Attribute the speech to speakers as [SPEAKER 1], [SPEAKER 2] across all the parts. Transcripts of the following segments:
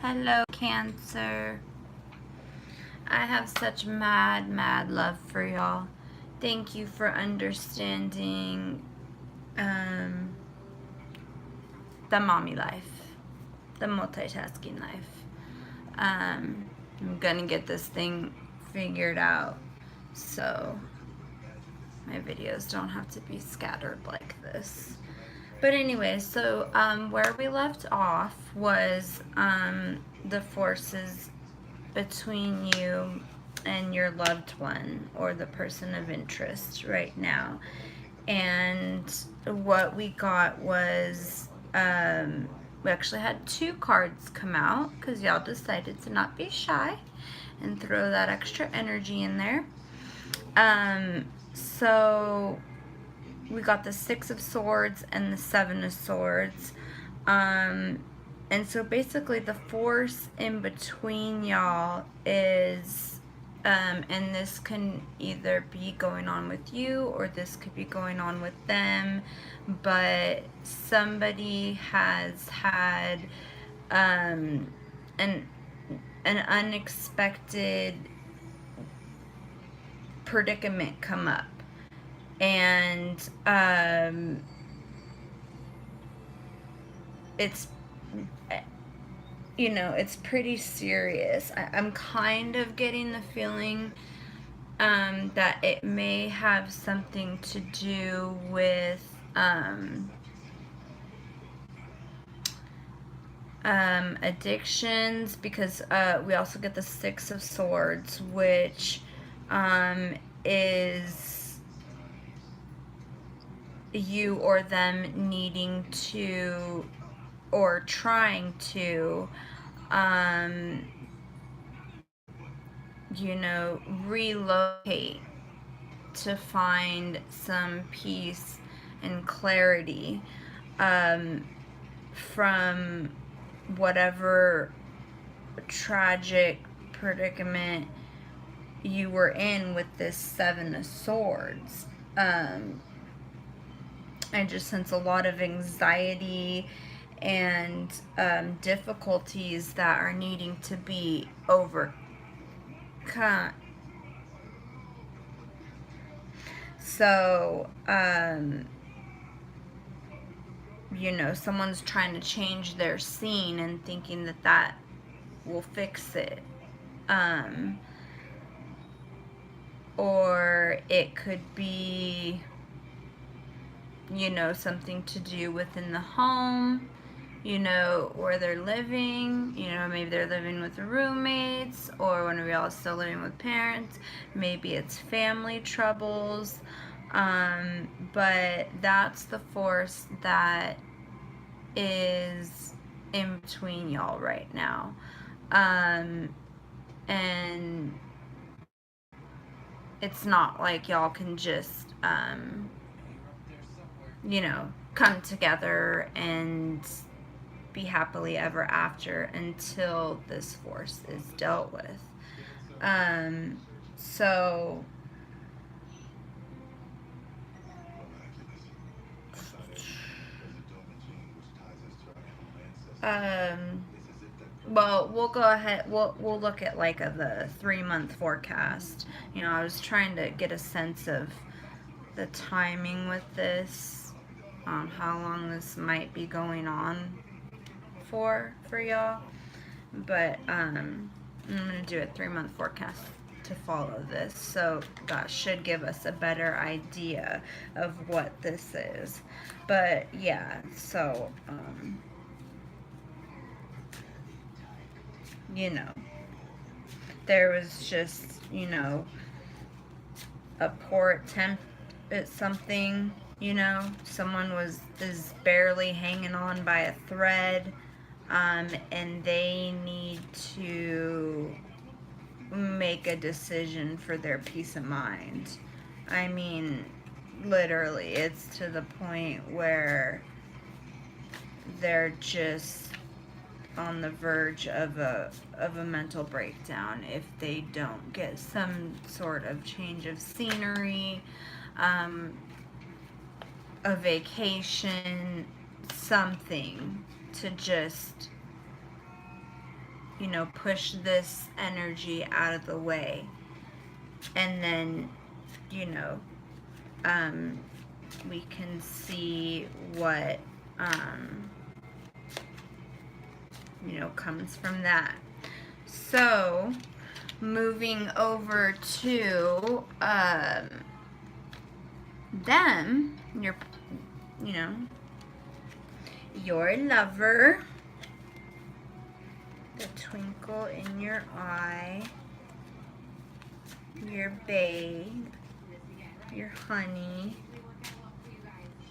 [SPEAKER 1] Hello, Cancer. I have such mad love for y'all. Thank you for understanding the mommy life, the multitasking life. I'm gonna get this thing figured out so my videos don't have to be scattered like this. But anyway, so where we left off was the forces between you and your loved one or the person of interest right now. And what we got was we actually had two cards come out because y'all decided to not be shy and throw that extra energy in there. So we got the Six of Swords and the Seven of Swords. And so basically the force in between y'all is, and this can either be going on with you or this could be going on with them, but somebody has had an unexpected predicament come up. And it's, you know, it's pretty serious. I'm kind of getting the feeling that it may have something to do with addictions, because we also get the Six of Swords, which is you or them needing to or trying to you know, relocate to find some peace and clarity from whatever tragic predicament you were in with this Seven of Swords. I just sense a lot of anxiety and difficulties that are needing to be overcome. So, you know, someone's trying to change their scene and thinking that that will fix it. Or it could be, you know, something to do within the home, you know, where they're living. You know, maybe they're living with roommates, or one of y'all is still living with parents. Maybe it's family troubles. But that's the force that is in between y'all right now. And it's not like y'all can just, you know, come together and be happily ever after until this force is dealt with. So well, we'll go ahead, we'll look at like the 3-month forecast. You know, I was trying to get a sense of the timing with this, how long this might be going on for y'all. But I'm gonna do a 3-month forecast to follow this, so that should give us a better idea of what this is. But yeah, so you know, there was just, you know, a poor attempt at something. You know, someone is barely hanging on by a thread, and they need to make a decision for their peace of mind. I mean, literally, it's to the point where they're just on the verge of a mental breakdown if they don't get some sort of change of scenery, a vacation, something to just you know, push this energy out of the way. And then, you know, we can see what, you know, comes from that. So, moving over to them, you know, your lover, the twinkle in your eye, your babe, your honey,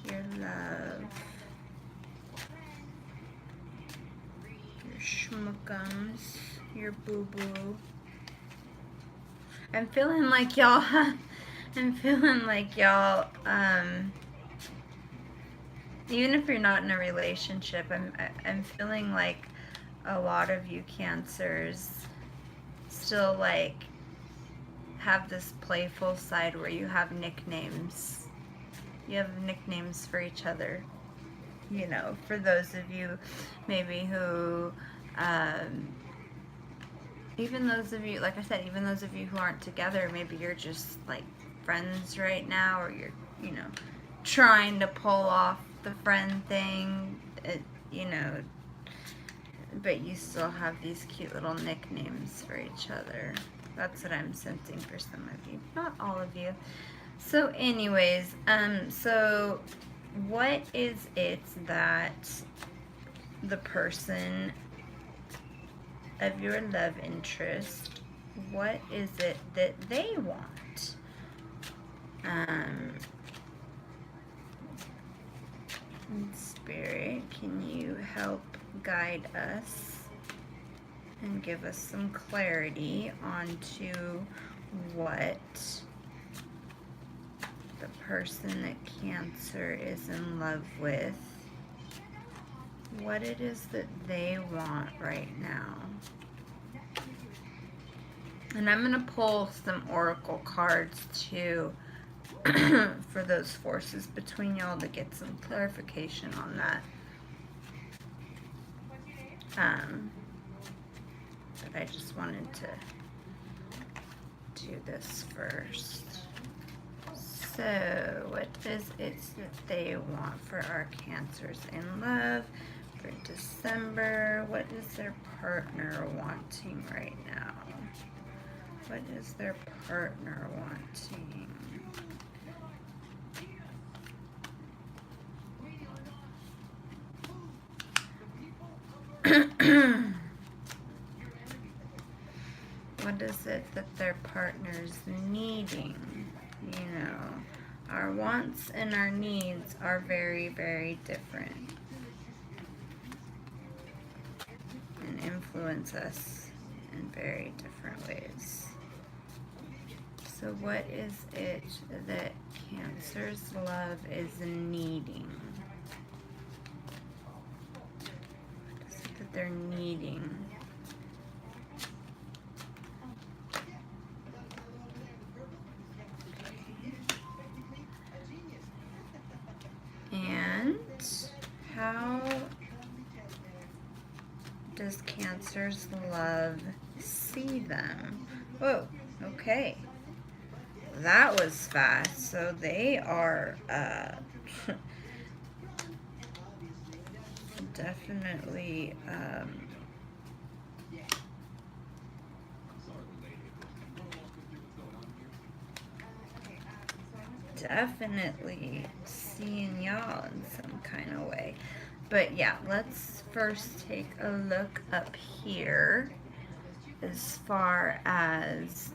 [SPEAKER 1] your love, your schmookums, your boo-boo. I'm feeling like y'all, even if you're not in a relationship, I'm feeling like a lot of you Cancers still like have this playful side where you have nicknames. You have nicknames for each other. You know, for those of you maybe who, even those of you, like I said, even those of you who aren't together, maybe you're just like friends right now, or you're, you know, trying to pull off the friend thing, you know, but you still have these cute little nicknames for each other. That's what I'm sensing for some of you, not all of you. So anyways, so what is it that the person of your love interest, what is it that they want? Spirit, can you help guide us and give us some clarity onto what the person that Cancer is in love with, what it is that they want right now? And I'm going to pull some oracle cards too for those forces between y'all to get some clarification on that. But I just wanted to do this first. So, what is it that they want for our Cancers in love for December? What is their partner wanting right now? What is their partner wanting? What is it that their partner's needing? You know, our wants and our needs are very, very different and influence us in very different ways. So what is it that Cancer's love is needing? What is it that they're needing? And how does Cancer's love see them? Whoa, okay. That was fast. So they are definitely seeing y'all in some kind of way. But yeah, let's first take a look up here as far as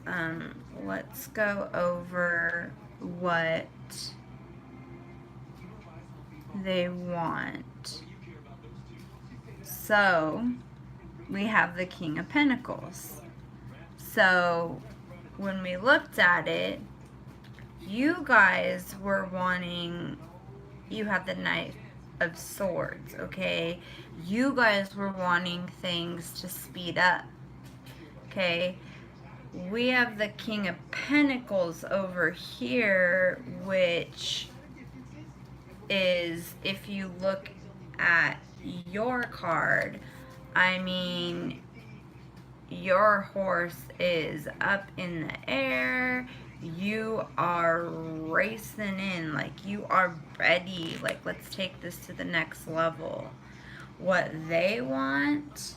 [SPEAKER 1] let's go over what they want. So we have the King of Pentacles. So when we looked at it, you guys were wanting, you have the Knight of Swords, okay? You guys were wanting things to speed up, okay? We have the King of Pentacles over here, which is, if you look at your card, I mean, your horse is up in the air. You are racing in, like you are ready. Like, let's take this to the next level. What they want,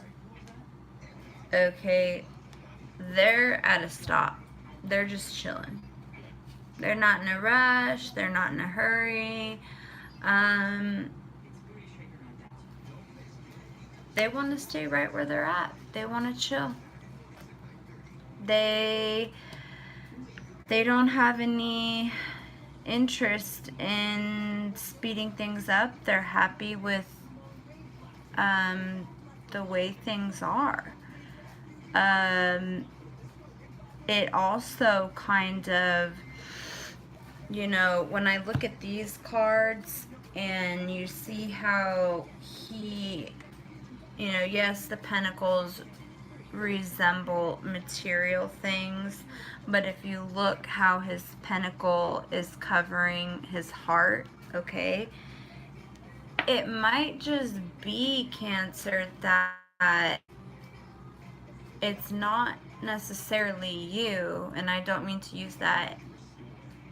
[SPEAKER 1] okay, they're at a stop. They're just chilling. They're not in a rush. They're not in a hurry. They want to stay right where they're at. They want to chill. They don't have any interest in speeding things up. They're happy with the way things are. It also kind of, you know, when I look at these cards and you see how he, you know, yes, the pentacles resemble material things, but if you look how his pentacle is covering his heart, okay, it might just be, Cancer, that it's not necessarily you, and I don't mean to use that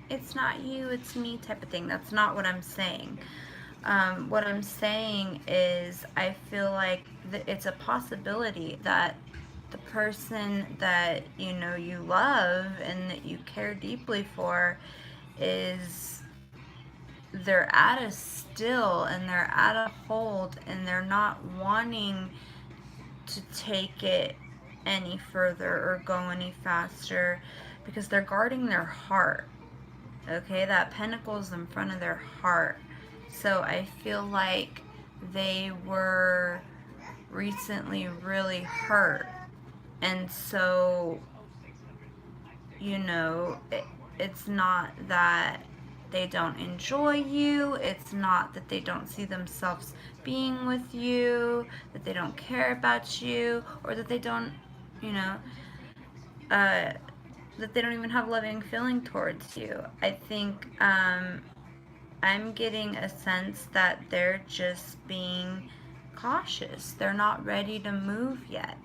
[SPEAKER 1] it's not you, it's me type of thing. That's not what I'm saying. What I'm saying is I feel like it's a possibility that the person that, you know, you love and that you care deeply for is, they're at a still and they're at a hold and they're not wanting to take it any further or go any faster because they're guarding their heart. Okay, that pentacle's in front of their heart. So I feel like they were recently really hurt. And so, you know, it's not that they don't enjoy you. It's not that they don't see themselves being with you, that they don't care about you, or that they don't, you know, that they don't even have loving feeling towards you. I think I'm getting a sense that they're just being cautious. They're not ready to move yet.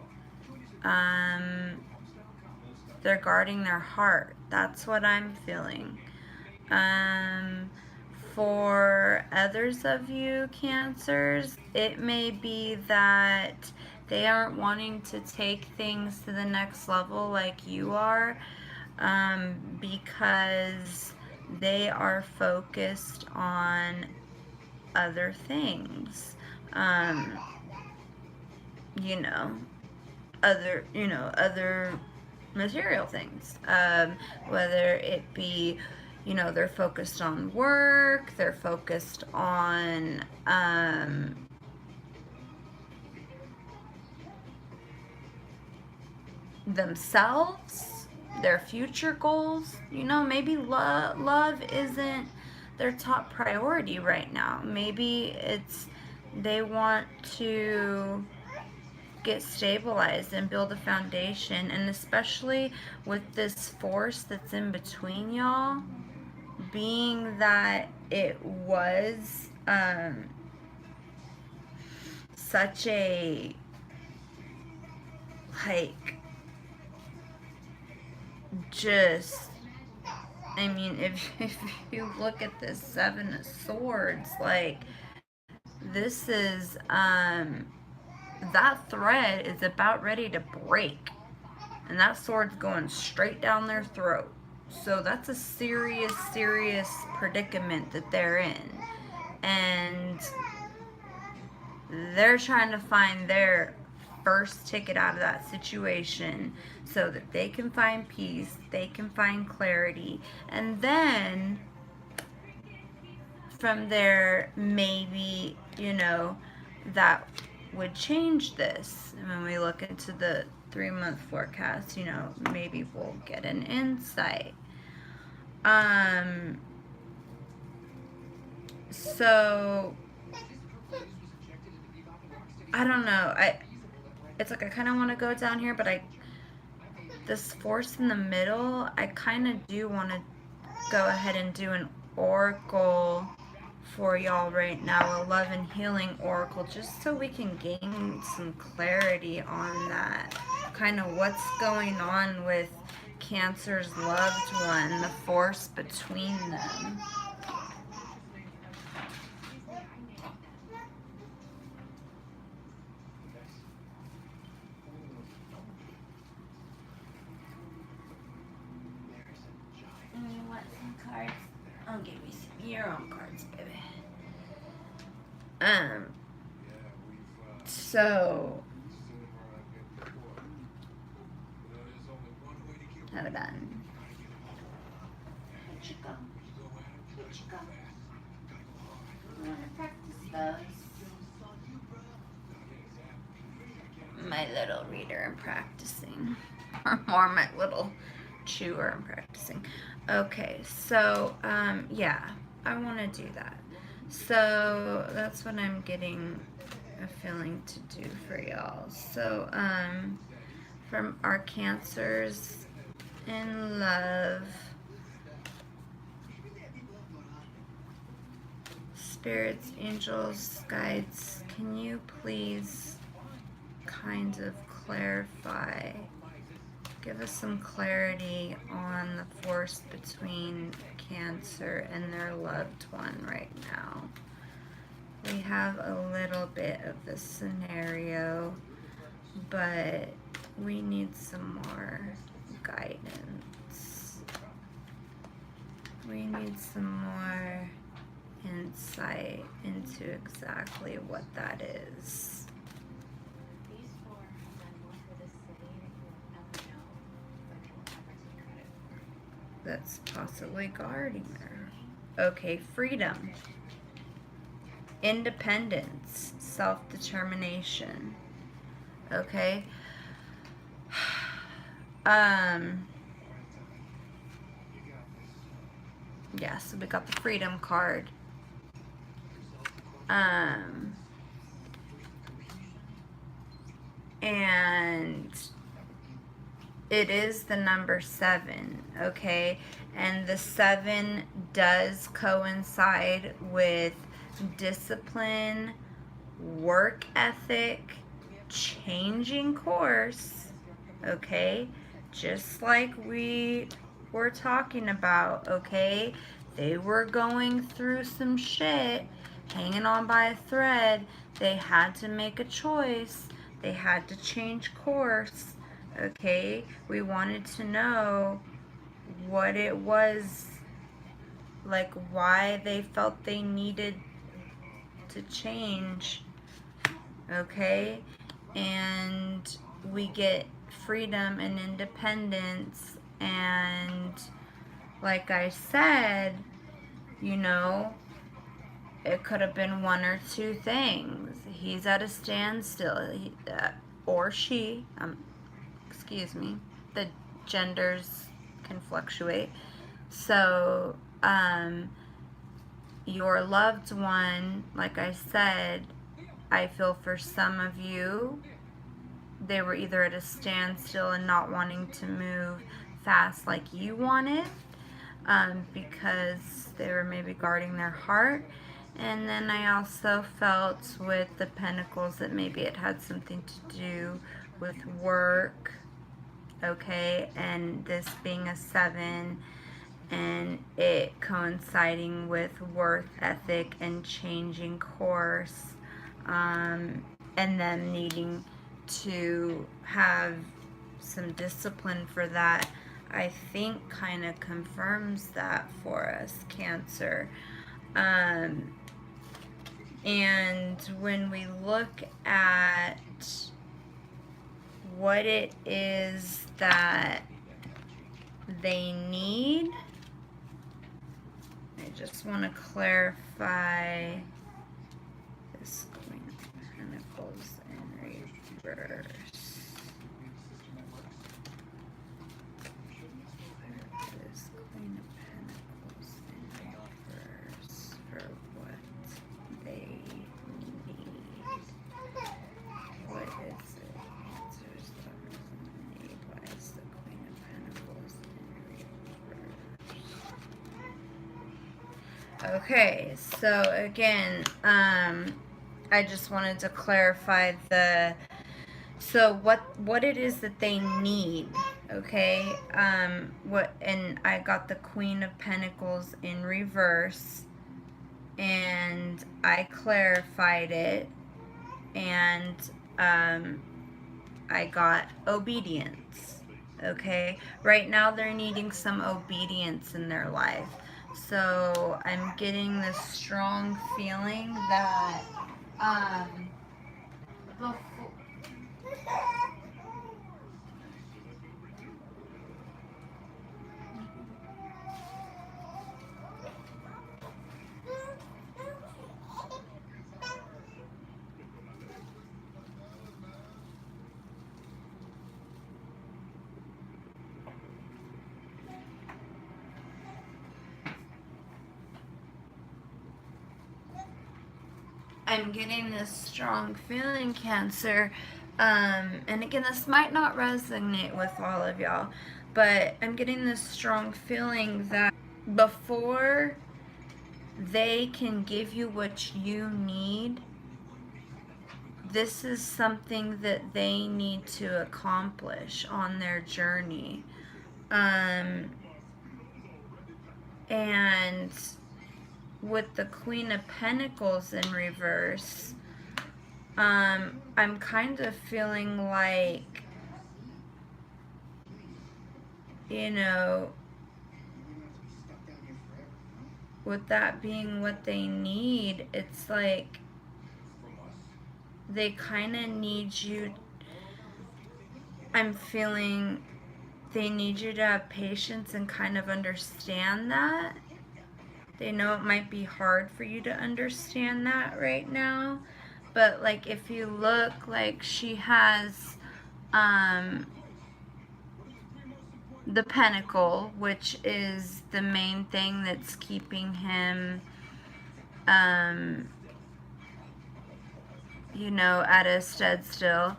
[SPEAKER 1] They're guarding their heart. That's what I'm feeling. For others of you, Cancers, it may be that they aren't wanting to take things to the next level like you are, because they are focused on other things. You know, other material things. Whether it be, you know, they're focused on work, they're focused on themselves, their future goals. You know, maybe love isn't their top priority right now. Maybe it's they want to get stabilized and build a foundation, and especially with this force that's in between y'all, being that it was such a, like, just, I mean, if you look at this Seven of Swords, like, this is that thread is about ready to break, and that sword's going straight down their throat. So that's a serious predicament that they're in, and they're trying to find their first ticket out of that situation so that they can find peace, they can find clarity, and then from there, maybe, you know, that would change this. And when we look into the 3-month forecast, you know, maybe we'll get an insight. So I don't know. It's like I kind of want to go down here, but this force in the middle, I kind of do want to go ahead and do an oracle for y'all right now, a love and healing oracle, just so we can gain some clarity on that. kind of what's going on with Cancer's loved one, the force between them. You want some cards? I'll give you some your own cards, baby. So hold on. Where'd you go? Where'd you go? You want to practice those? My little reader I'm practicing. Or more my little chewer I'm practicing. Okay, so yeah, I want to do that. So that's what I'm getting a feeling to do for y'all. So from our Cancers in love, spirits, angels, guides, can you please kind of clarify, give us some clarity on the force between Cancer and their loved one right now? We have a little bit of the scenario, but we need some more guidance. We need some more insight into exactly what that is.
[SPEAKER 2] These four have done more for this city than you will ever know, but they will never take credit for.
[SPEAKER 1] That's possibly guarding her. Okay, freedom. Independence, self-determination. Okay. Yeah, so we got the freedom card. And it is the number 7, okay? And the 7 does coincide with discipline, work ethic, changing course, okay? Just like we were talking about, okay? They were going through some shit, hanging on by a thread. They had to make a choice. They had to change course, okay? We wanted to know what it was, like why they felt they needed to change, okay? And we get freedom and independence, and like I said, you know, it could have been one or two things. He's at a standstill, or she, excuse me, the genders can fluctuate. So, your loved one, like I said, I feel for some of you, they were either at a standstill and not wanting to move fast like you wanted, because they were maybe guarding their heart. And then I also felt with the Pentacles that maybe it had something to do with work, okay, and this being a 7, and it coinciding with work ethic and changing course, and them needing to have some discipline for that, I think kind of confirms that for us, Cancer. And when we look at what it is that they need, I just want to clarify this Queen of Pentacles in reverse. This Queen of Pentacles in reverse for what they need. What is it? Answers that need. Why is the Queen of Pentacles in reverse? Okay, so again, I just wanted to clarify the So what it is that they need, okay? And I got the Queen of Pentacles in reverse, and I clarified it, and I got obedience. Okay, right now they're needing some obedience in their life. So I'm getting this strong feeling that before, I'm getting this strong feeling, Cancer. And again, this might not resonate with all of y'all, but I'm getting this strong feeling that before they can give you what you need, this is something that they need to accomplish on their journey. And with the Queen of Pentacles in reverse, I'm kind of feeling like, you know, with that being what they need, it's like they kind of need you. I'm feeling they need you to have patience and kind of understand that. They know it might be hard for you to understand that right now. But like if you look, like she has the Pentacle, which is the main thing that's keeping him you know, at a standstill.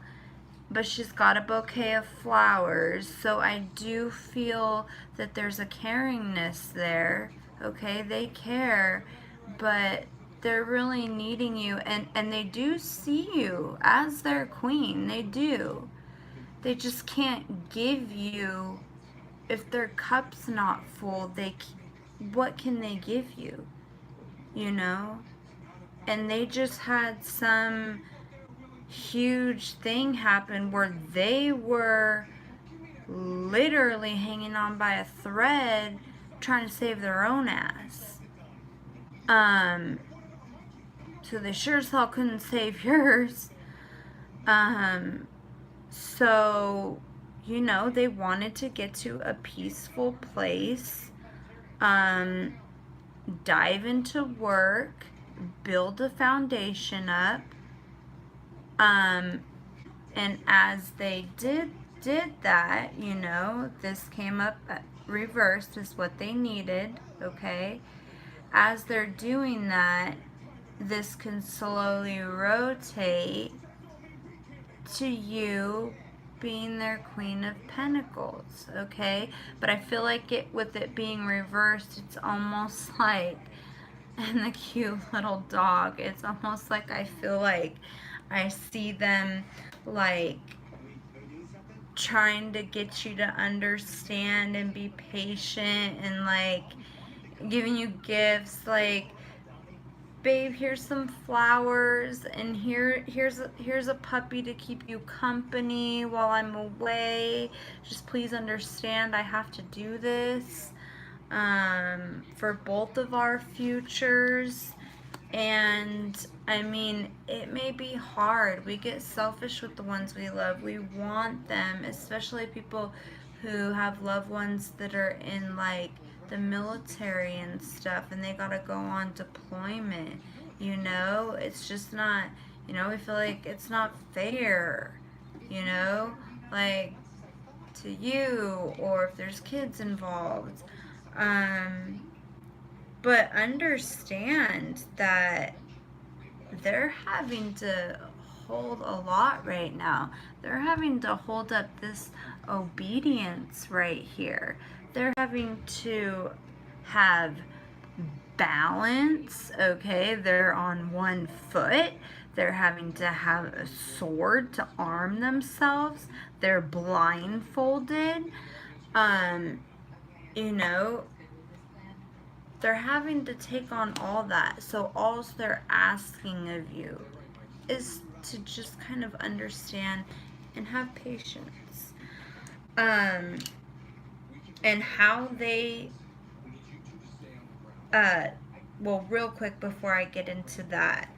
[SPEAKER 1] But she's got a bouquet of flowers, so I do feel that there's a caringness there. Okay, they care, but they're really needing you, and they do see you as their queen. They do. They just can't give you, if their cup's not full, what can they give you? You know? And they just had some huge thing happen where they were literally hanging on by a thread trying to save their own ass. So they sure as hell couldn't save yours. So, you know, they wanted to get to a peaceful place, dive into work, build a foundation up, and as they did that, you know, this came up reversed is what they needed, okay? As they're doing that, this can slowly rotate to you being their Queen of Pentacles, okay? But I feel like with it being reversed, it's almost like, and the cute little dog, it's almost like I feel like I see them like trying to get you to understand and be patient, and like giving you gifts, like, babe, here's some flowers, and here's a puppy to keep you company while I'm away. Just please understand I have to do this for both of our futures. And I mean, it may be hard. We get selfish with the ones we love. We want them, especially people who have loved ones that are in like the military and stuff, and they gotta go on deployment. You know, it's just not, you know, we feel like it's not fair, you know, like to you, or if there's kids involved. But understand that they're having to hold a lot right now. They're having to hold up this obedience right here. They're having to have balance, okay? They're on one foot. They're having to have a sword to arm themselves. They're blindfolded. Um, you know, they're having to take on all that. So all they're asking of you is to just kind of understand and have patience. And how they well, real quick before I get into that,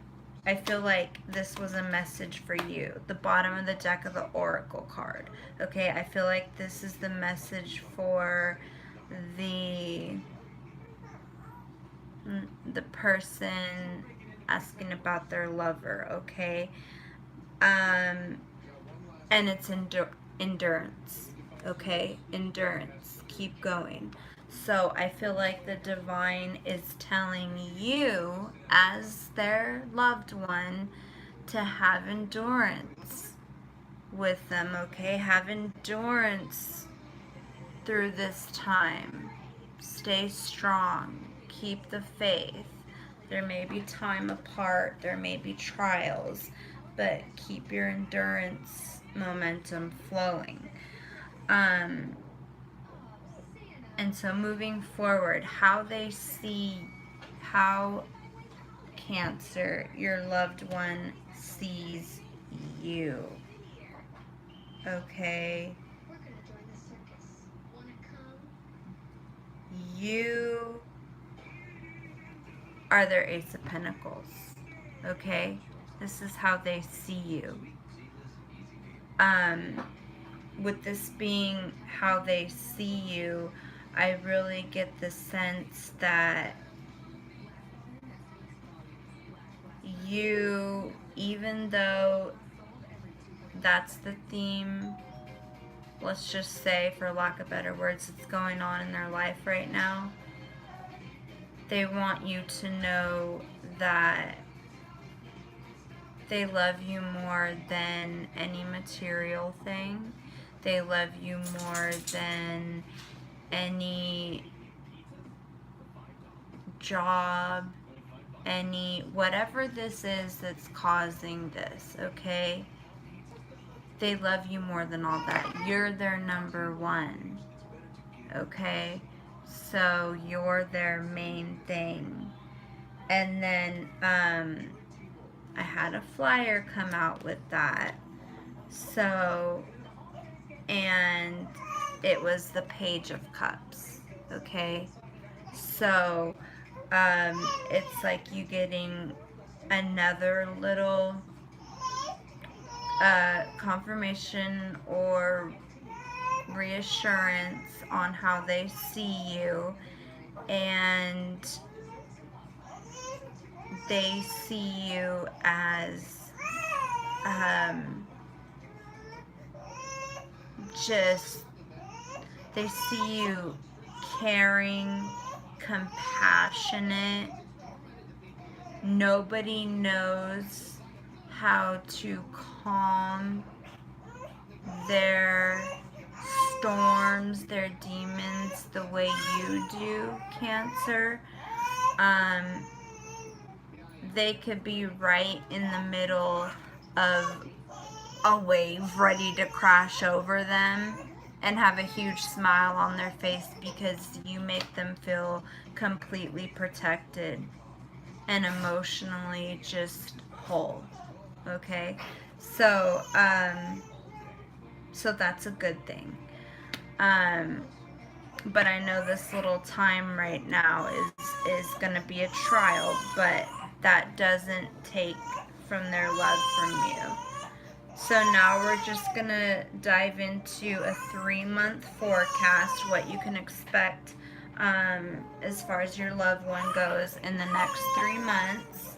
[SPEAKER 1] I feel like this was a message for you. The bottom of the deck of the Oracle card. Okay, I feel like this is the message for the person asking about their lover, okay? And it's endurance, okay? Endurance. Keep going. So I feel like the divine is telling you, as their loved one, to have endurance with them, okay? Have endurance through this time. Stay strong. Keep the faith. There may be time apart, there may be trials, but keep your endurance momentum flowing. And so moving forward, how they see, how Cancer, your loved one sees you. Okay? You are their Ace of Pentacles. Okay? This is how they see you. With this being how they see you, I really get the sense that you, even though that's the theme, let's just say, for lack of better words, that's going on in their life right now, they want you to know that they love you more than any material thing. They love you more than any job, any whatever this is that's causing this, okay? They love you more than all that. You're their number one, okay? So you're their main thing. And then I had a flyer come out with that. So, and it was the Page of Cups, okay? So, it's like you getting another little confirmation or reassurance on how they see you, and they see you as just, they see you caring, compassionate. Nobody knows how to calm their storms, their demons, the way you do, Cancer. They could be right in the middle of a wave ready to crash over them and have a huge smile on their face because you make them feel completely protected and emotionally just whole. Okay? So, so that's a good thing. But I know this little time right now is gonna be a trial, but that doesn't take from their love from you. So now we're just gonna dive into a 3-month forecast, what you can expect as far as your loved one goes in the next 3 months.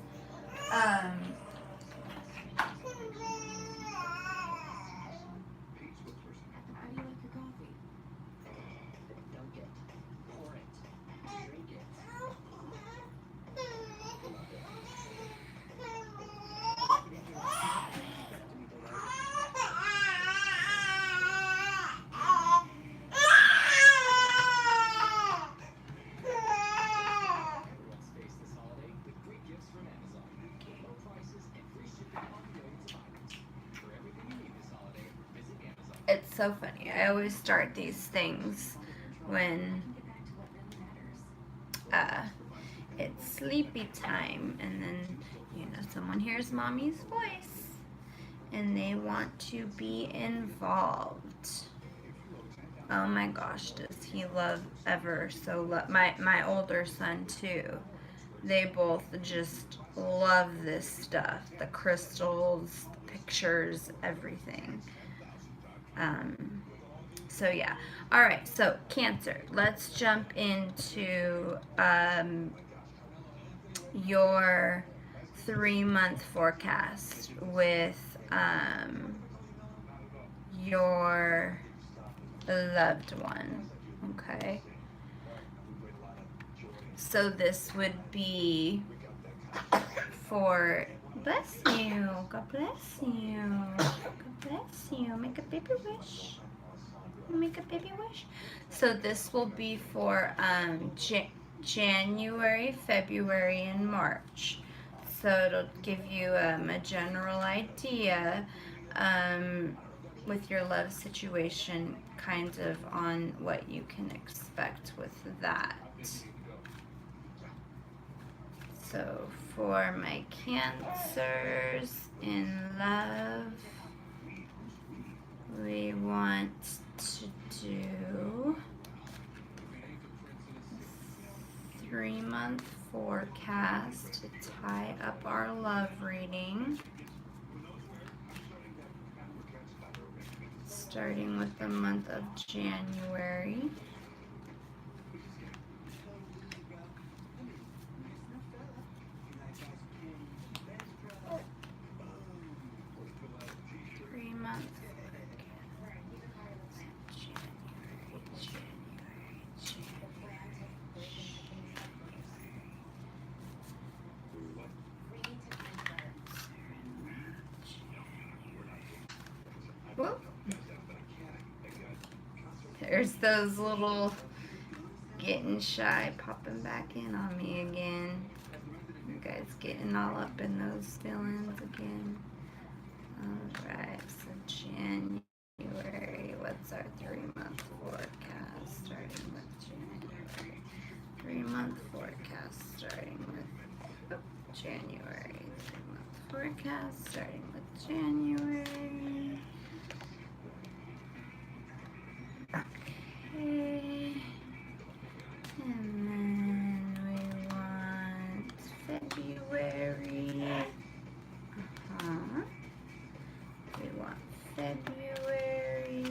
[SPEAKER 1] It's so funny. I always start these things when it's sleepy time, and then, you know, someone hears mommy's voice and they want to be involved. Oh my gosh, does he love ever so love my older son too. They both just love this stuff, the crystals, the pictures, everything. So yeah. All right, so Cancer, let's jump into your 3-month forecast with your loved one. Okay. So this would be for, bless you, God bless you, God bless you, make a baby wish. Make a baby wish. So this will be for January, February, and March. So it'll give you a general idea with your love situation, kind of on what you can expect with that. So for my Cancers in love, we want to do 3-month forecast to tie up our love reading, starting with the month of January. Whoop. There's those little getting shy popping back in on me again. You guys getting all up in those feelings again. Alright, so January. What's our 3-month forecast starting with January? 3-month forecast starting with January. 3-month forecast starting with January. Okay. And then we want February. We want February.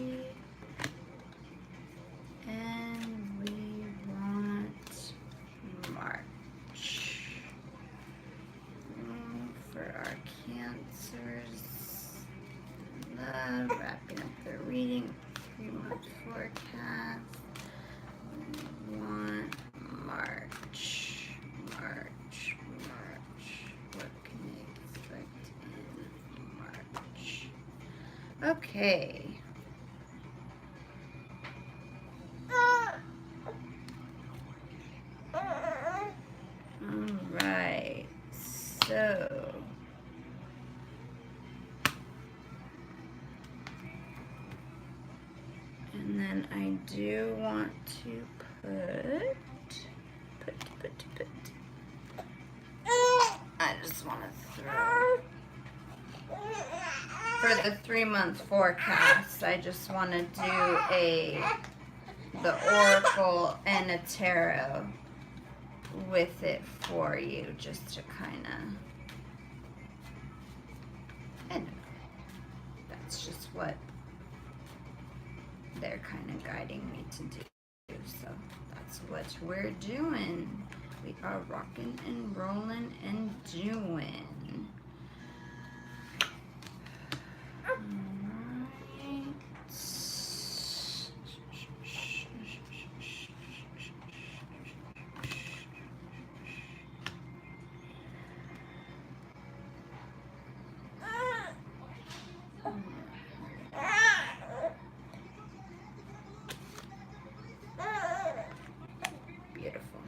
[SPEAKER 1] And we want March. For our Cancers. Love, wrapping up the reading. 3-month forecast. We want March. March. What can we expect in March? Okay. Alright. So and then I do want to put. I just want to throw. For the 3-month forecast, I just want to do the Oracle and a Tarot with it for you, just to kind of, I don't know, that's just what they're kind of guiding me to do, so that's what we're doing. We are rocking and rolling and doing. Beautiful.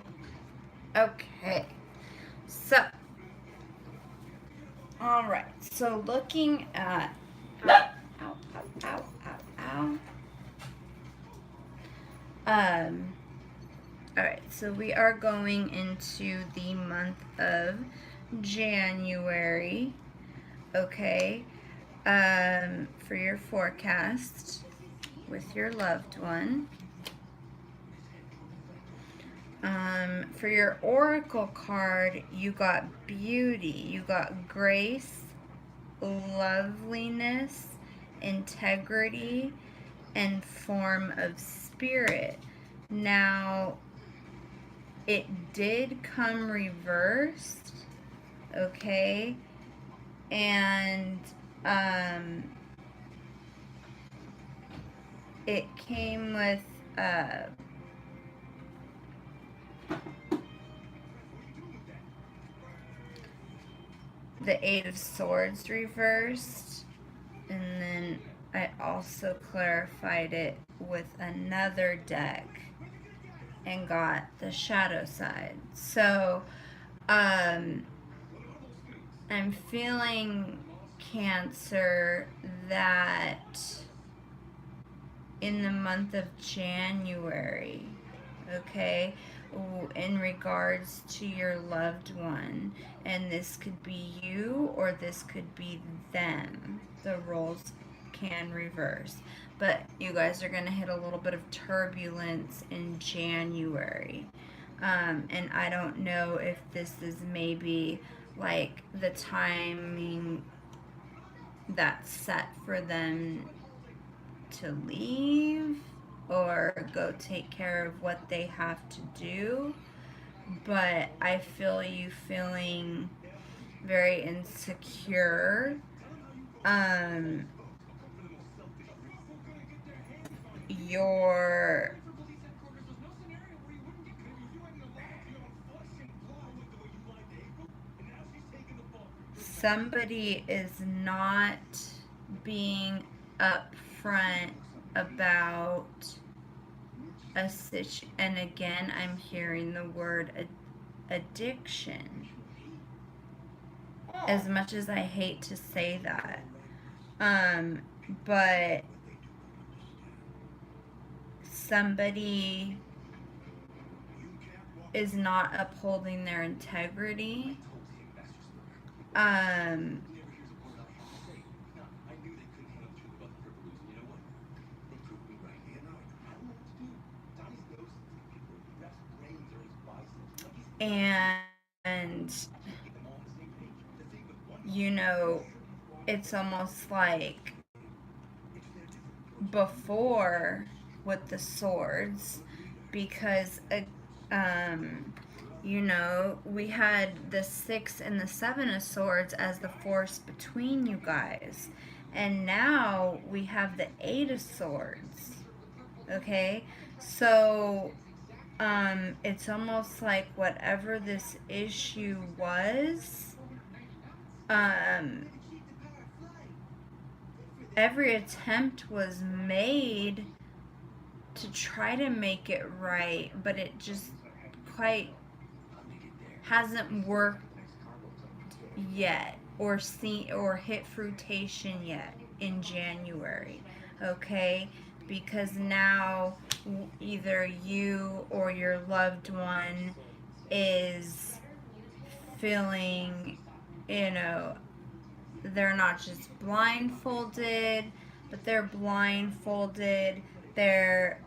[SPEAKER 1] Okay, so all right, so looking at Wow. Alright, so we are going into the month of January. Okay. For your forecast with your loved one. For your oracle card, you got beauty, you got grace, loveliness, integrity, and form of spirit. Now, it did come reversed, okay? And it came with the Eight of Swords reversed, and then I also clarified it with another deck and got the shadow side. So I'm feeling, Cancer, that in the month of January, okay, in regards to your loved one, and this could be you or this could be them, the roles can reverse, but you guys are going to hit a little bit of turbulence in January. And I don't know if this is maybe like the timing that's set for them to leave or go take care of what they have to do, but I feel you feeling very insecure. Your somebody is not being upfront about a situation, and again, I'm hearing the word addiction. As much as I hate to say that, but somebody is not upholding their integrity. And you know, it's almost like before with the swords, because you know, we had the 6 and the 7 of swords as the force between you guys, and now we have the 8 of swords. Okay, so it's almost like whatever this issue was, every attempt was made to try to make it right, but it just quite hasn't worked yet or hit fruition yet in January, okay? Because now either you or your loved one is feeling, you know, they're not just blindfolded, but they're blindfolded, they're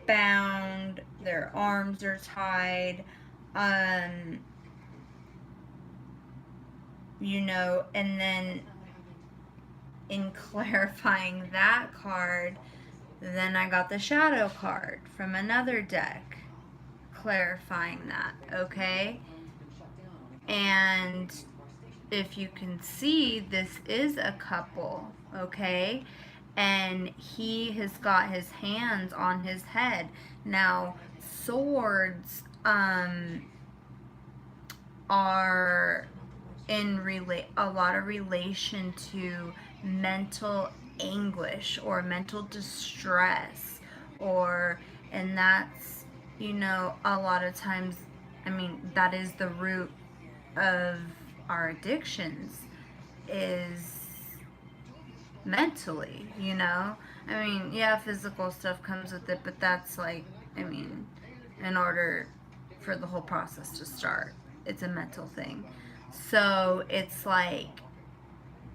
[SPEAKER 1] bound, their arms are tied, you know, and then in clarifying that card, then I got the shadow card from another deck clarifying that, okay? And if you can see, this is a couple, okay? And he has got his hands on his head. Now, swords are in a lot of relation to mental anguish or mental distress, and that's, you know, a lot of times, I mean, that is the root of our addictions, is mentally, you know. I mean, yeah, physical stuff comes with it, but that's like, I mean, in order for the whole process to start, it's a mental thing. So it's like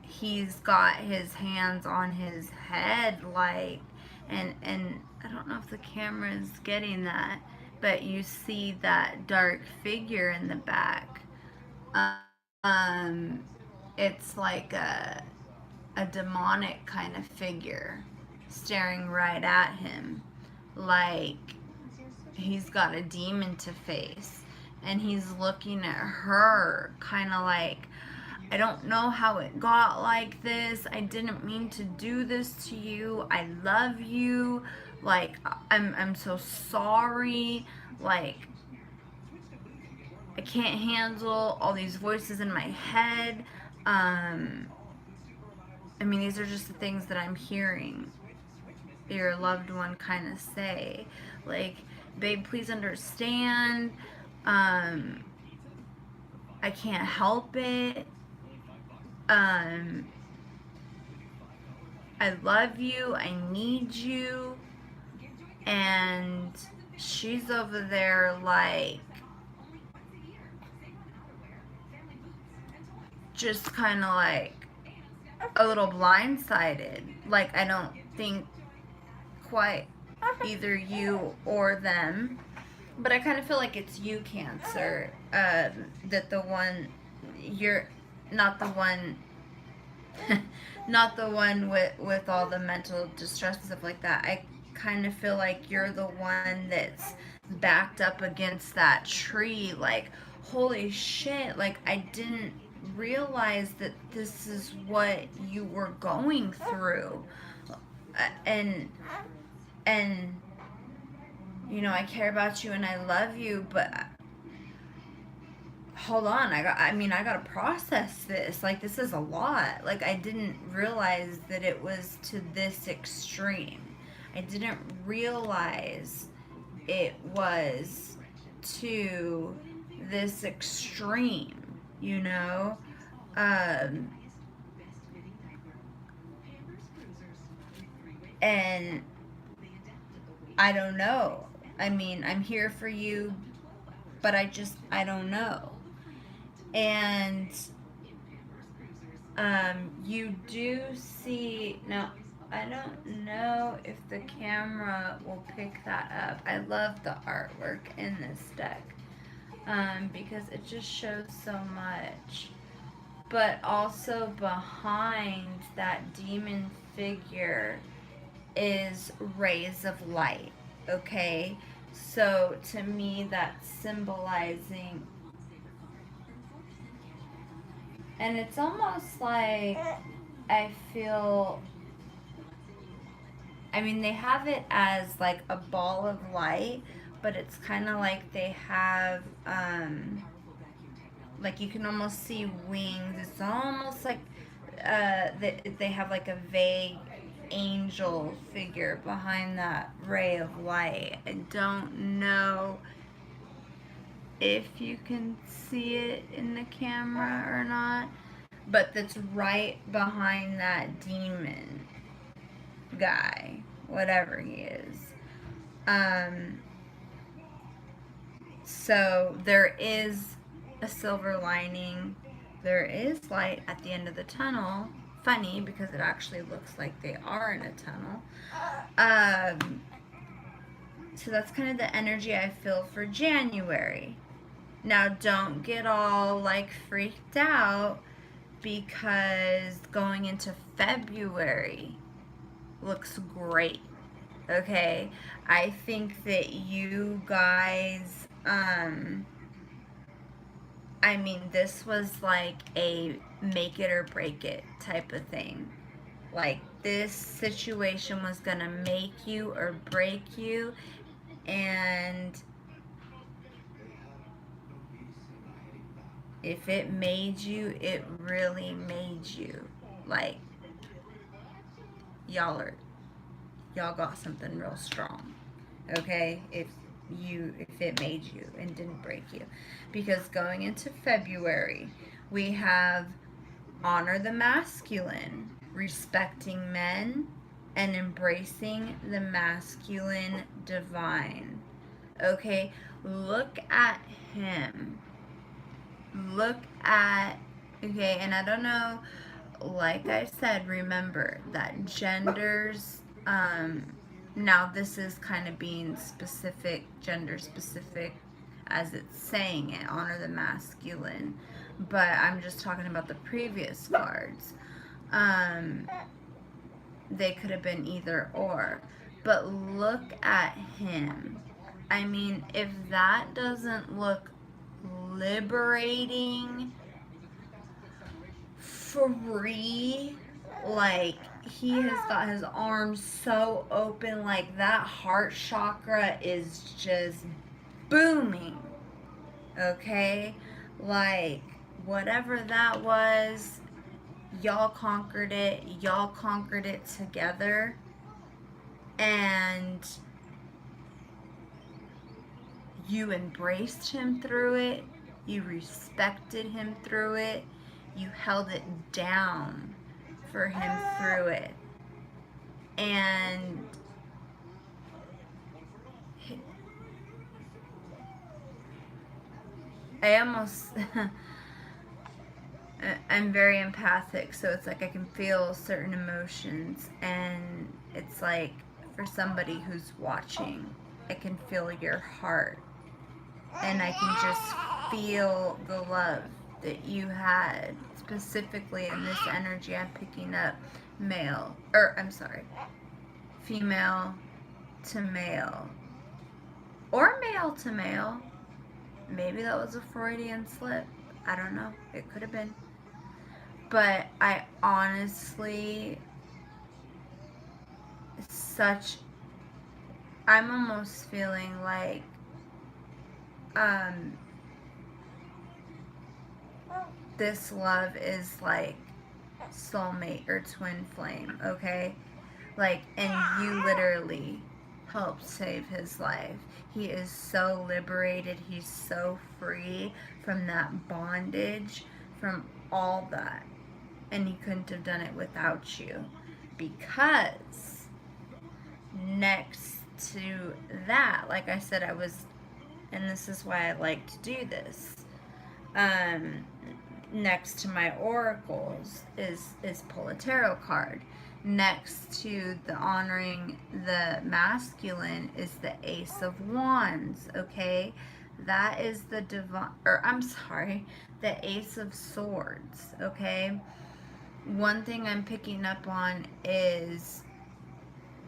[SPEAKER 1] he's got his hands on his head, like, and I don't know if the camera is getting that, but you see that dark figure in the back. Um, it's like a demonic kind of figure staring right at him, like he's got a demon to face, and he's looking at her kind of like, I don't know how it got like this. I didn't mean to do this to you. I love you. Like, I'm so sorry. Like, I can't handle all these voices in my head. I mean, these are just the things that I'm hearing your loved one kind of say. Like, babe, please understand. Um, I can't help it. Um, I love you. I need you. And she's over there like just kind of like a little blindsided. Like, I don't think quite either you or them, but I kind of feel like it's you, Cancer, that the one, you're not the one, not the one with all the mental distress and stuff like that. I kind of feel like you're the one that's backed up against that tree, like, holy shit, like, I didn't realize that this is what you were going through. And you know, I care about you and I love you, but hold on, I gotta process this. Like, this is a lot. Like, I didn't realize that it was to this extreme. I didn't realize it was to this extreme, you know? Um, and I don't know. I mean, I'm here for you, but I don't know. And you do see, now, I don't know if the camera will pick that up. I love the artwork in this deck, because it just shows so much. But also behind that demon figure is rays of light, okay? So to me, that's symbolizing, and it's almost like I feel, I mean, they have it as like a ball of light, but it's kind of like they have, like, you can almost see wings. It's almost like they have like a vague angel figure behind that ray of light. I don't know if you can see it in the camera or not, but that's right behind that demon guy, whatever he is. So there is a silver lining. There is light at the end of the tunnel. Funny, because it actually looks like they are in a tunnel. So that's kind of the energy I feel for January. Now, don't get all like freaked out, because going into February looks great. Okay, I think that you guys, I mean, this was like a make it or break it type of thing. Like, this situation was gonna make you or break you, and if it made you, it really made you. Like, y'all got something real strong. Okay? If it made you and didn't break you. Because going into February, we have honor the masculine, respecting men, and embracing the masculine divine. Okay, look at him. Look at, okay, and I don't know, like I said, remember that genders, now this is kind of being specific, gender specific, as it's saying it, honor the masculine, but I'm just talking about the previous cards. They could have been either or, but look at him. I mean, if that doesn't look liberating, free, like he has got his arms so open, like that heart chakra is just booming. Okay, like whatever that was, y'all conquered it, together, and you embraced him through it, you respected him through it, you held it down for him through it. And I almost, I'm very empathic, so it's like I can feel certain emotions, and it's like for somebody who's watching, I can feel your heart, and I can just feel the love that you had, specifically in this energy I'm picking up, female to male, or male to male. Maybe that was a Freudian slip. I don't know. It could have been. But I honestly, I'm almost feeling like, this love is like soulmate or twin flame, okay? Like, and you literally helped save his life. He is so liberated. He's so free from that bondage, from all that. And he couldn't have done it without you. Because next to that, like I said, and this is why I like to do this, next to my oracles is pull a tarot card. Next to the honoring the masculine is the Ace of Wands, okay? That is the the Ace of Swords, okay? One thing I'm picking up on is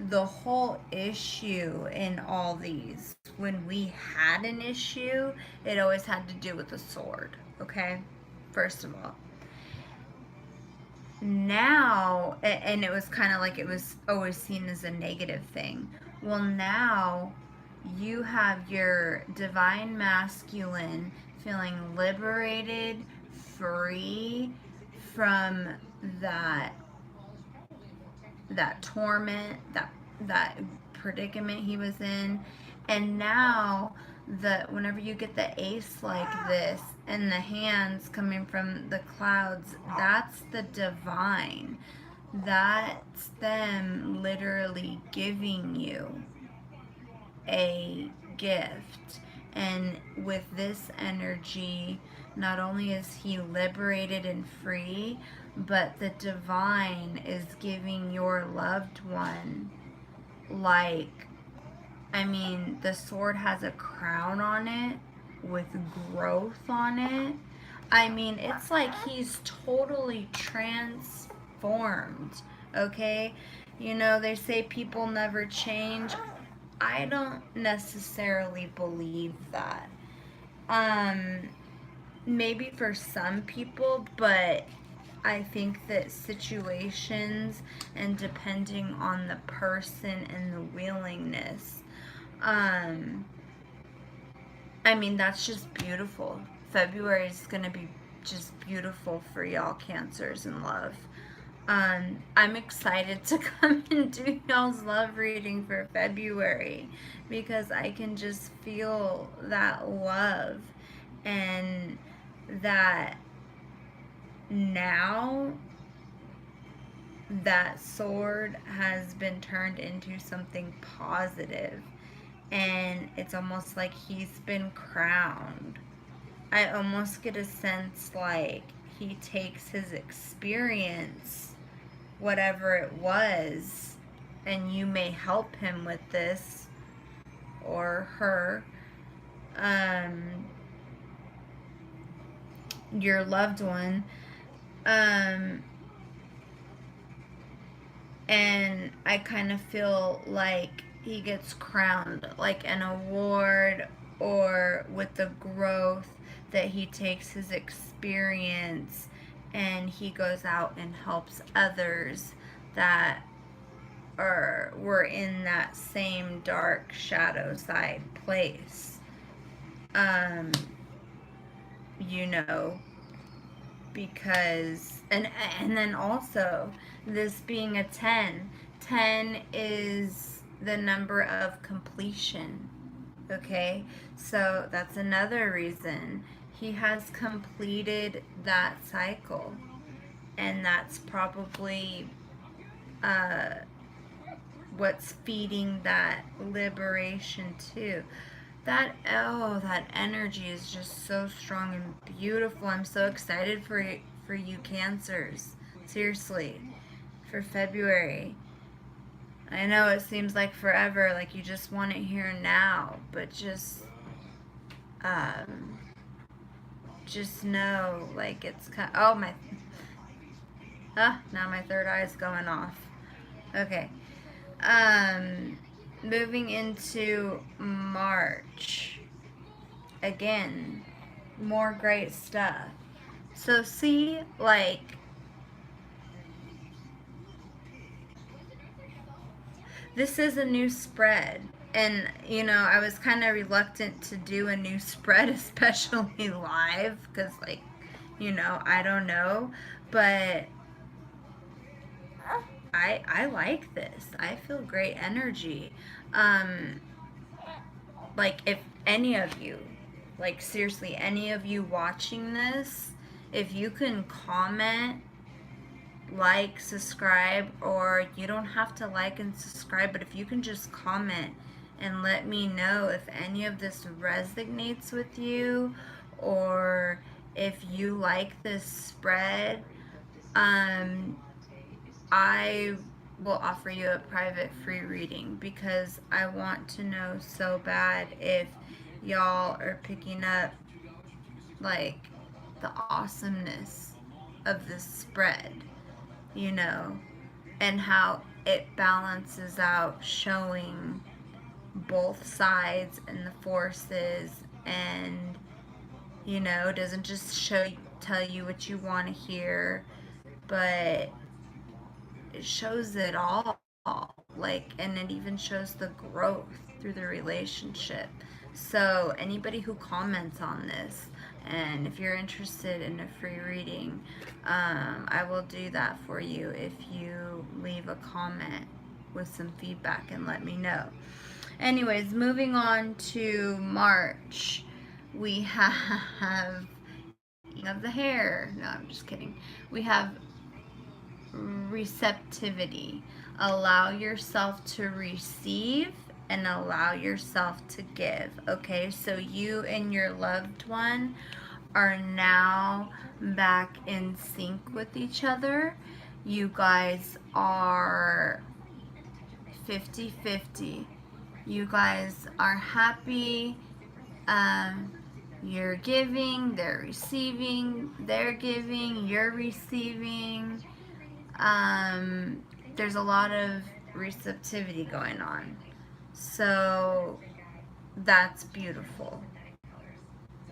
[SPEAKER 1] the whole issue in all these. When we had an issue, it always had to do with a sword, okay? First of all. Now, and it was kind of like it was always seen as a negative thing. Well, now you have your divine masculine feeling liberated, free from that torment, that predicament he was in. And now whenever you get the ace like this and the hands coming from the clouds, that's the divine. That's them literally giving you a gift. And with this energy, not only is he liberated and free, but the divine is giving your loved one, like, I mean, the sword has a crown on it with growth on it. I mean, it's like he's totally transformed, okay? You know, they say people never change. I don't necessarily believe that. Maybe for some people, but I think that situations and depending on the person and the willingness, I mean, that's just beautiful. February is going to be just beautiful for y'all Cancers in love. I'm excited to come and do y'all's love reading for February because I can just feel that love and that now that sword has been turned into something positive, and it's almost like he's been crowned. I almost get a sense like he takes his experience, whatever it was, and you may help him with this, or her, um, your loved one, um, and I kind of feel like he gets crowned like an award, or with the growth that he takes his experience and he goes out and helps others that were in that same dark shadow side place. um you know, because and then also this being a 10, 10 is the number of completion. Okay, so that's another reason he has completed that cycle, and that's probably uh what's feeding that liberation too. That, oh, that energy is just so strong and beautiful. I'm so excited for you cancers. Seriously, for February. I know it seems like forever, like you just want it here now, but um just know, like, it's kind oh my now my third eye is going off. Okay. Moving into March. Again, more great stuff. So see, like, this is a new spread. And, you know, I was kind of reluctant to do a new spread, especially live, because, like, you know, I don't know. But I like this. I feel great energy. Like, if any of you, like, seriously, any of you watching this, if you can comment, like, subscribe, or you don't have to like and subscribe, but if you can just comment and let me know if any of this resonates with you, or if you like this spread, I will offer you a private free reading, because I want to know so bad if y'all are picking up, like, the awesomeness of this spread, you know, and how it balances out, showing both sides and the forces, and, you know, doesn't just tell you what you want to hear, but it shows it all, like, and it even shows the growth through the relationship. So anybody who comments on this, and if you're interested in a free reading, I will do that for you if you leave a comment with some feedback and let me know. Anyways, moving on to March, we have of the hair. No, I'm just kidding. We have receptivity. Allow yourself to receive and allow yourself to give. Okay, so you and your loved one are now back in sync with each other. You guys are 50-50. You guys are happy. You're giving, they're receiving, they're giving, you're receiving. There's a lot of receptivity going on. So that's beautiful.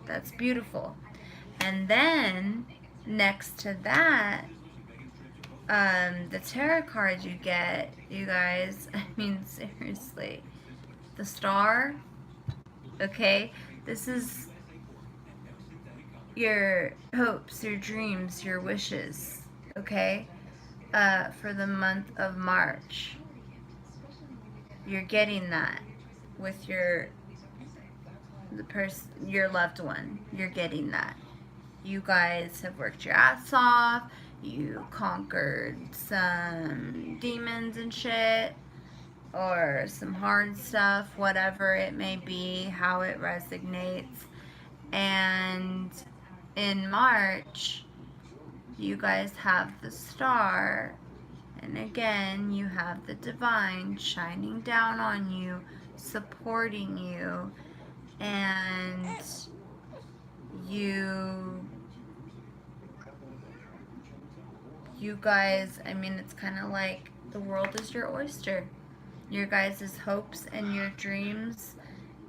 [SPEAKER 1] That's beautiful. And then next to that, the tarot cards you get, you guys, I mean, seriously, the star, okay, this is your hopes, your dreams, your wishes, okay, for the month of March. You're getting that with your loved one. You're getting that. You guys have worked your ass off. you conquered some demons and shit, or some hard stuff, whatever it may be, how it resonates. And in March, you guys have the star, and again, you have the divine shining down on you, supporting you, and you guys, I mean, it's kind of like the world is your oyster. Your guys' hopes and your dreams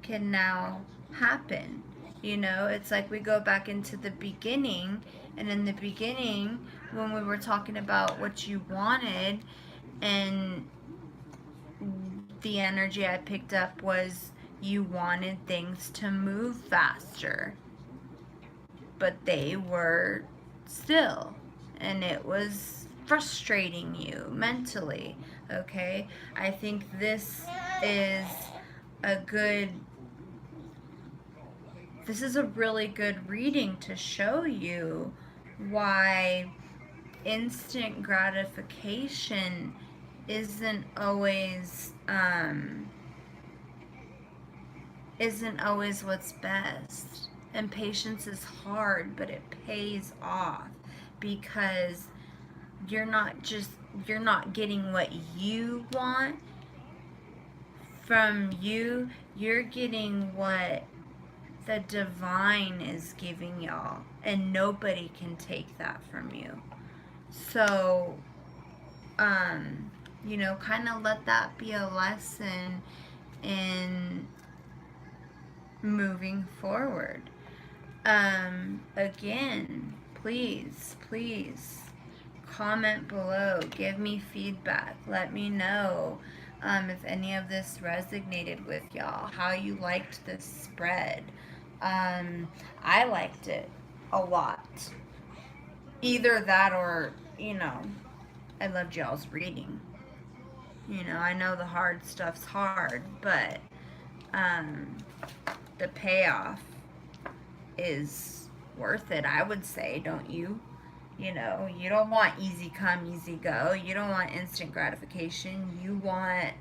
[SPEAKER 1] can now happen. You know, it's like we go back into the beginning, and in the beginning, when we were talking about what you wanted, and the energy I picked up was you wanted things to move faster, but they were still, and it was frustrating you mentally. Okay, I think this is a good this is a really good reading to show you why instant gratification isn't always what's best. And patience is hard, but it pays off, because you're not getting what you want from you, you're getting what the divine is giving y'all, and nobody can take that from you. So you know, kind of let that be a lesson in moving forward. Again, please comment below, give me feedback, let me know if any of this resonated with y'all, how you liked this spread. I liked it a lot. Either that, or, you know, I loved y'all's reading. You know, I know the hard stuff's hard, but the payoff is worth it, I would say, don't you? You know, you don't want easy come, easy go. You don't want instant gratification. You want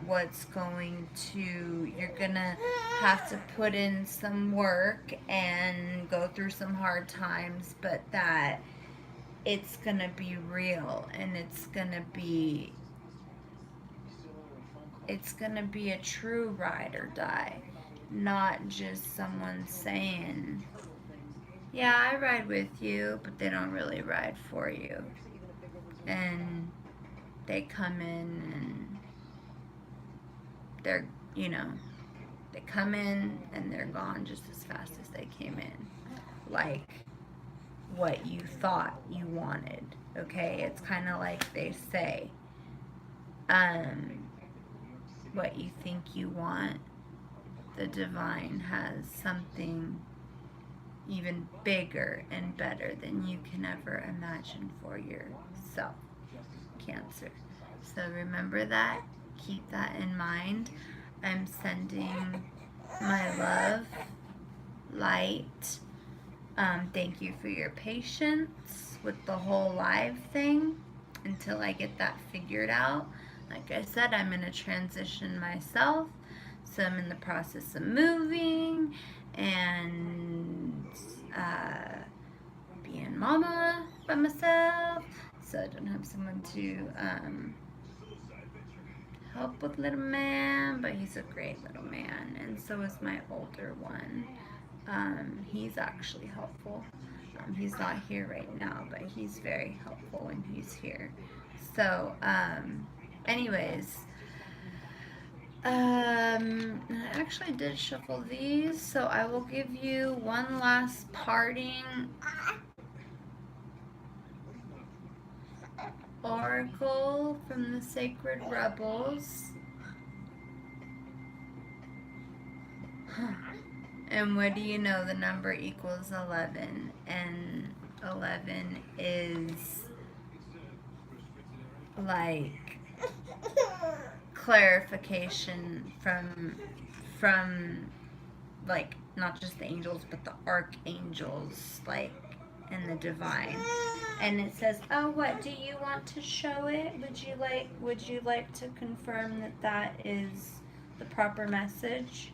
[SPEAKER 1] what's going to, you're gonna have to put in some work and go through some hard times, but that it's gonna be real, and it's gonna be a true ride or die, not just someone saying, yeah, I ride with you, but they don't really ride for you. And they come in and they're, you know, they come in and they're gone just as fast as they came in. Like what you thought you wanted, okay? It's kind of like they say, what you think you want, the divine has something even bigger and better than you can ever imagine for yourself, Cancer. So remember that. Keep that in mind. I'm sending my love, light. Thank you for your patience with the whole live thing until I get that figured out. Like I said, I'm in a transition myself. So I'm in the process of moving and being mama by myself. So I don't have someone to help with little man, but he's a great little man, and so is my older one. He's actually helpful. He's not here right now, but he's very helpful when he's here. So, anyways, I actually did shuffle these, so I will give you one last parting oracle from the Sacred Rebels. And what do you know? The number equals 11, and 11 is like clarification from like not just the angels but the archangels, like and the divine. And it says, "Oh, what do you want to show it? Would you like to confirm that that is the proper message?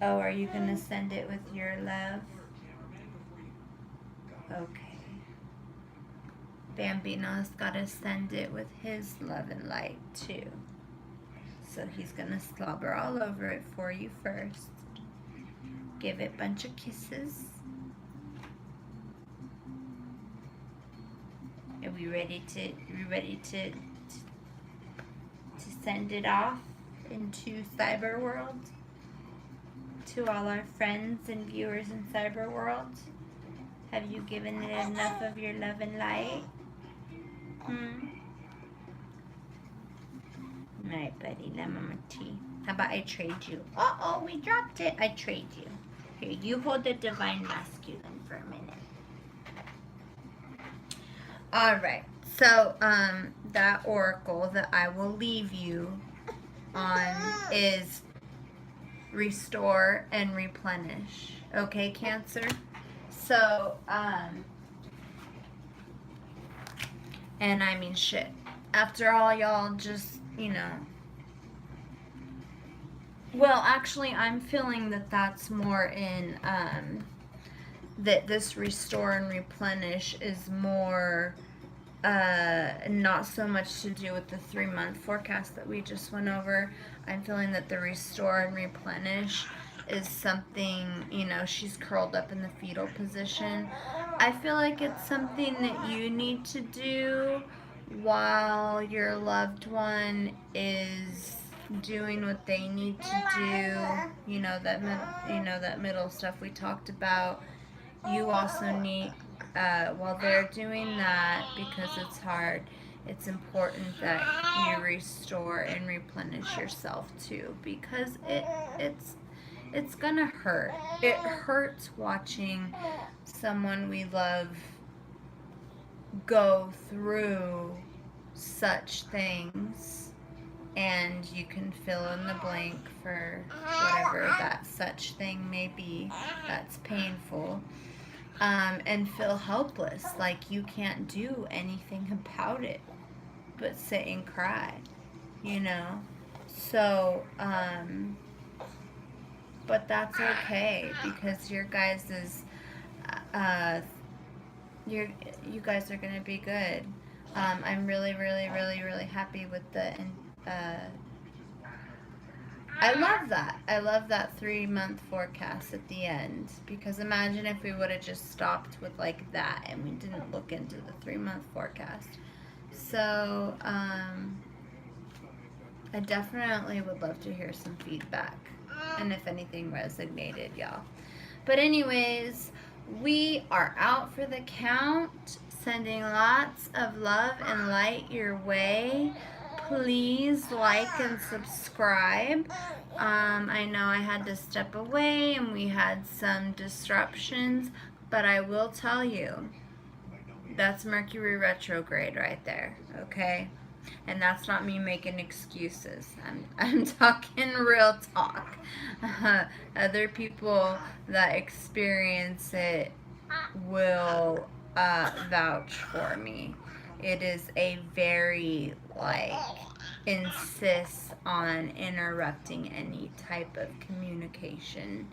[SPEAKER 1] Oh, are you going to send it with your love? Okay. Bambino's got to send it with his love and light too. So he's going to slobber all over it for you first. Give it a bunch of kisses. Are we ready to send it off into cyber world? To all our friends and viewers in cyber world? Have you given it enough of your love and light? Alright, buddy, let mama tea. How about I trade you? Uh-oh, we dropped it. I trade you. Here, you hold the divine masculine for a minute. Alright, so that oracle that I will leave you on is restore and replenish. Okay, Cancer? So, and I mean shit. After all, y'all just, well, actually, I'm feeling that that's more in, that this restore and replenish is more, not so much to do with the 3-month forecast that we just went over. I'm feeling that the restore and replenish is something, she's curled up in the fetal position. I feel like it's something that you need to do while your loved one is doing what they need to do. That middle stuff we talked about. You also need, while they're doing that, because it's hard, it's important that you restore and replenish yourself too, because it's gonna hurt. It hurts watching someone we love go through such things, and you can fill in the blank for whatever that such thing may be that's painful, and feel helpless, like you can't do anything about it but sit and cry, so but that's okay, because your guys is you guys are gonna be good. I'm really, really, really, really happy with the I love that. I love that 3-month forecast at the end, because imagine if we would have just stopped with like that and we didn't look into the 3-month forecast. So I definitely would love to hear some feedback, and if anything resonated, y'all. But anyways, we are out for the count. Sending lots of love and light your way. Please like and subscribe. I know I had to step away and we had some disruptions, but I will tell you, that's Mercury retrograde right there, okay? And that's not me making excuses. I'm talking real talk. Other people that experience it will vouch for me. It is a very, insists on interrupting any type of communication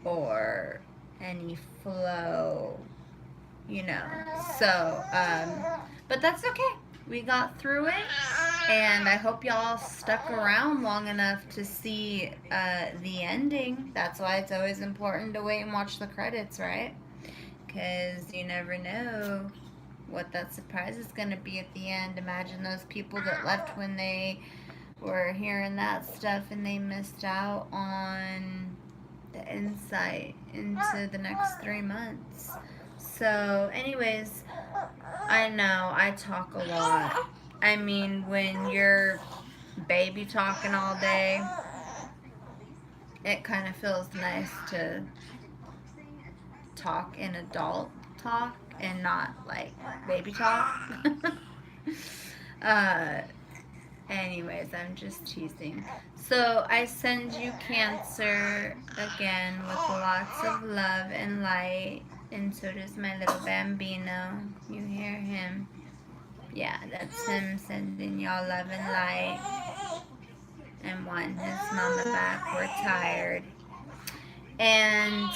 [SPEAKER 1] or any flow, So, but that's okay. We got through it, and I hope y'all stuck around long enough to see the ending. That's why it's always important to wait and watch the credits, right? Because you never know what that surprise is going to be at the end. Imagine those people that left when they were hearing that stuff and they missed out on the insight into the next 3 months. So anyways, I know I talk a lot. I mean, when you're baby talking all day, it kind of feels nice to talk in adult talk and not like baby talk. Anyways, I'm just teasing. So I send you Cancer again with lots of love and light. And so does my little Bambino. You hear him? Yeah, that's him sending y'all love and light. And wanting his mama back. We're tired. And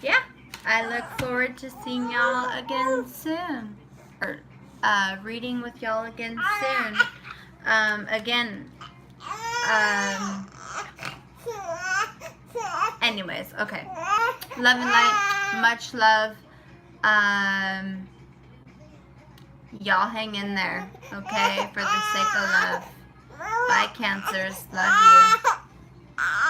[SPEAKER 1] yeah, I look forward to seeing y'all again soon. Or reading with y'all again soon. Again, anyways, okay. Love and light, much love. Y'all hang in there, okay? For the sake of love. Bye, Cancers. Love you.